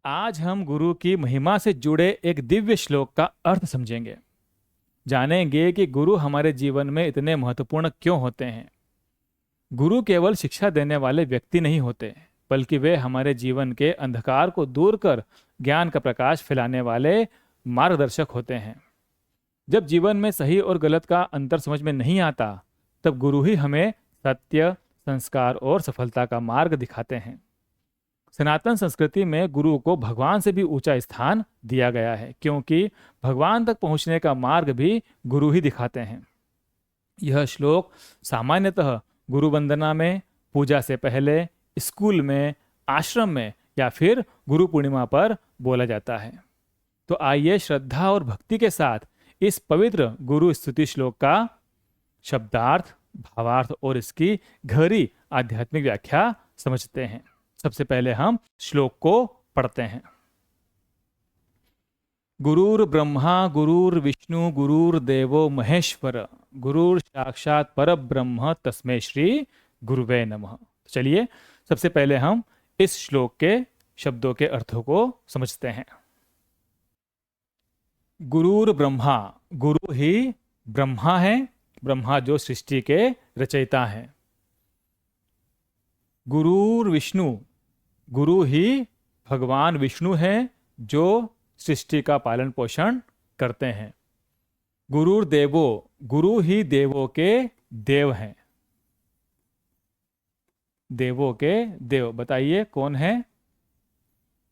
आज हम गुरु की महिमा से जुड़े एक दिव्य श्लोक का अर्थ समझेंगे। जानेंगे कि गुरु हमारे जीवन में इतने महत्वपूर्ण क्यों होते हैं। गुरु केवल शिक्षा देने वाले व्यक्ति नहीं होते, बल्कि वे हमारे जीवन के अंधकार को दूर कर ज्ञान का प्रकाश फैलाने वाले मार्गदर्शक होते हैं। जब जीवन में सही और गलत का अंतर समझ में नहीं आता, तब गुरु ही हमें सत्य, संस्कार और सफलता का मार्ग दिखाते हैं। सनातन संस्कृति में गुरु को भगवान से भी ऊंचा स्थान दिया गया है, क्योंकि भगवान तक पहुंचने का मार्ग भी गुरु ही दिखाते हैं। यह श्लोक सामान्यतः गुरु वंदना में, पूजा से पहले, स्कूल में, आश्रम में या फिर गुरु पूर्णिमा पर बोला जाता है। तो आइए श्रद्धा और भक्ति के साथ इस पवित्र गुरु स्तुति श्लोक का शब्दार्थ, भावार्थ और इसकी गहरी आध्यात्मिक व्याख्या समझते हैं। सबसे पहले हम श्लोक को पढ़ते हैं। गुरुर ब्रह्मा गुरुर्विष्णु गुरुर्देवो महेश्वर गुरुर साक्षात परब्रह्म तस्मै श्री गुरुवे नमः। चलिए सबसे पहले हम इस श्लोक के शब्दों के अर्थों को समझते हैं। गुरुर ब्रह्मा, गुरु ही ब्रह्मा है, ब्रह्मा जो सृष्टि के रचयिता हैं। गुरुर विष्णु, गुरु ही भगवान विष्णु हैं जो सृष्टि का पालन पोषण करते हैं। गुरुर देवो, गुरु ही देवों के देव हैं। देवों के देव, बताइए कौन है?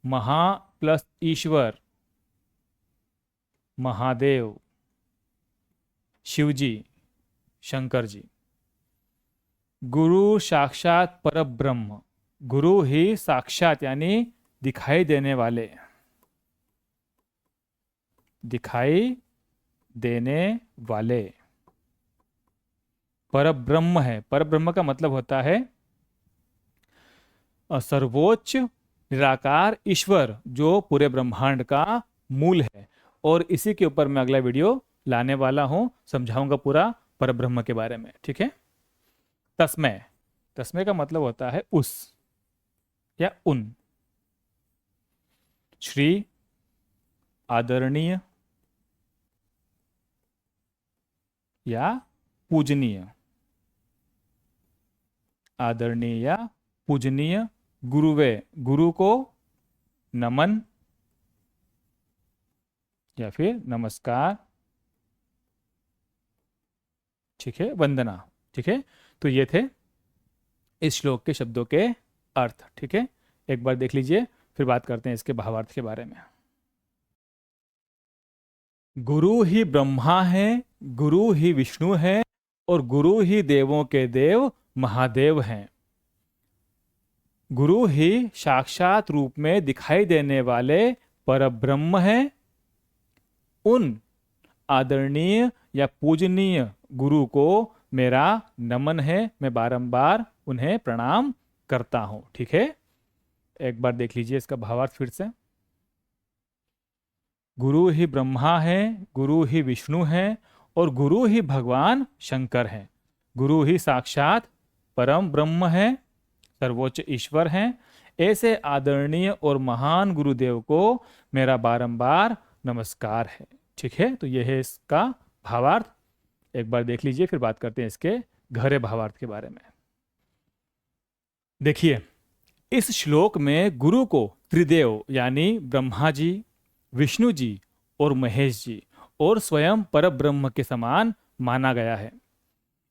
महा प्लस ईश्वर, महादेव, शिवजी, शंकर जी। गुरु साक्षात परब्रह्म, गुरु ही साक्षात यानी दिखाई देने वाले, दिखाई देने वाले परब्रह्म है। परब्रह्म का मतलब होता है सर्वोच्च निराकार ईश्वर, जो पूरे ब्रह्मांड का मूल है। और इसी के ऊपर मैं अगला वीडियो लाने वाला हूं, समझाऊंगा पूरा परब्रह्म के बारे में। ठीक है। तस्मै, तस्मै का मतलब होता है उस या उन। श्री, आदरणीय या पूजनीय, आदरणीय या पूजनीय। गुरुवे, गुरु को नमन या फिर नमस्कार, ठीक है, वंदना। ठीक है, तो ये थे इस श्लोक के शब्दों के अर्थ। ठीक है, एक बार देख लीजिए, फिर बात करते हैं इसके भावार्थ के बारे में। गुरु ही ब्रह्मा है, गुरु ही विष्णु है और गुरु ही देवों के देव महादेव हैं। गुरु ही साक्षात रूप में दिखाई देने वाले परब्रह्म हैं। उन आदरणीय या पूजनीय गुरु को मेरा नमन है, मैं बारंबार उन्हें प्रणाम करता हूं। ठीक है, एक बार देख लीजिए इसका भावार्थ फिर से। गुरु ही ब्रह्मा है, गुरु ही विष्णु है और गुरु ही भगवान शंकर है। गुरु ही साक्षात परम ब्रह्म है, सर्वोच्च ईश्वर हैं। ऐसे आदरणीय और महान गुरुदेव को मेरा बारंबार नमस्कार है। ठीक है, तो यह है इसका भावार्थ। एक बार देख लीजिए, फिर बात करते हैं इसके गहरे भावार्थ के बारे में। देखिए, इस श्लोक में गुरु को त्रिदेव यानी ब्रह्मा जी, विष्णु जी और महेश जी और स्वयं परब्रह्म के समान माना गया है।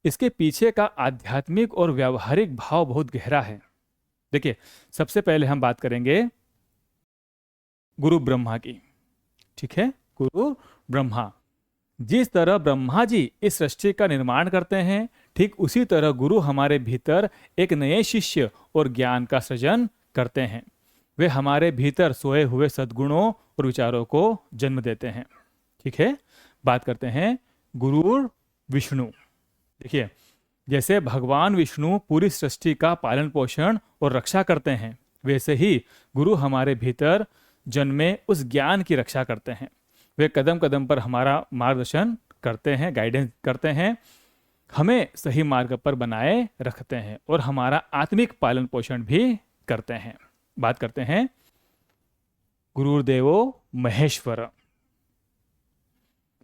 इसके पीछे का आध्यात्मिक और व्यावहारिक भाव बहुत गहरा है। देखिए, सबसे पहले हम बात करेंगे गुरु ब्रह्मा की। ठीक है, गुरु ब्रह्मा, जिस तरह ब्रह्मा जी इस सृष्टि का निर्माण करते हैं, ठीक उसी तरह गुरु हमारे भीतर एक नए शिष्य और ज्ञान का सृजन करते हैं। वे हमारे भीतर सोए हुए सद्गुणों और विचारों को जन्म देते हैं। ठीक है, बात करते हैं गुरु विष्णु। देखिए, जैसे भगवान विष्णु पूरी सृष्टि का पालन पोषण और रक्षा करते हैं, वैसे ही गुरु हमारे भीतर जन्मे उस ज्ञान की रक्षा करते हैं। वे कदम कदम पर हमारा मार्गदर्शन करते हैं, गाइडेंस करते हैं, हमें सही मार्ग पर बनाए रखते हैं और हमारा आत्मिक पालन पोषण भी करते हैं। बात करते हैं गुरुर्देवो महेश्वर।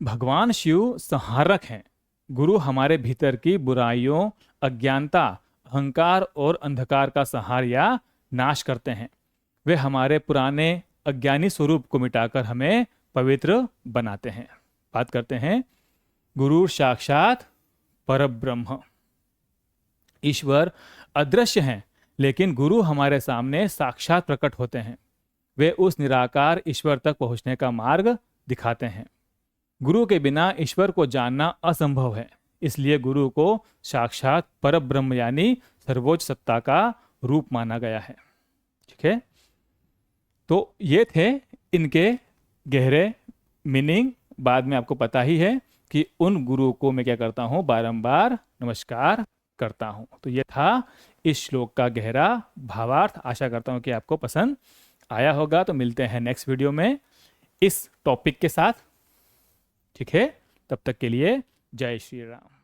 भगवान शिव संहारक हैं। गुरु हमारे भीतर की बुराइयों, अज्ञानता, अहंकार और अंधकार का संहार या नाश करते हैं। वे हमारे पुराने अज्ञानी स्वरूप को मिटाकर हमें पवित्र बनाते हैं। बात करते हैं गुरु साक्षात परब्रह्म। ईश्वर अदृश्य हैं, लेकिन गुरु हमारे सामने साक्षात प्रकट होते हैं। वे उस निराकार ईश्वर तक पहुंचने का मार्ग दिखाते हैं। गुरु के बिना ईश्वर को जानना असंभव है, इसलिए गुरु को साक्षात परब्रह्म यानी सर्वोच्च सत्ता का रूप माना गया है। ठीक है, तो ये थे इनके गहरे मीनिंग। बाद में आपको पता ही है कि उन गुरु को मैं क्या करता हूँ, बारंबार नमस्कार करता हूँ। तो ये था इस श्लोक का गहरा भावार्थ। आशा करता हूँ कि आपको पसंद आया होगा। तो मिलते हैं नेक्स्ट वीडियो में इस टॉपिक के साथ। ठीक है, तब तक के लिए जय श्री राम।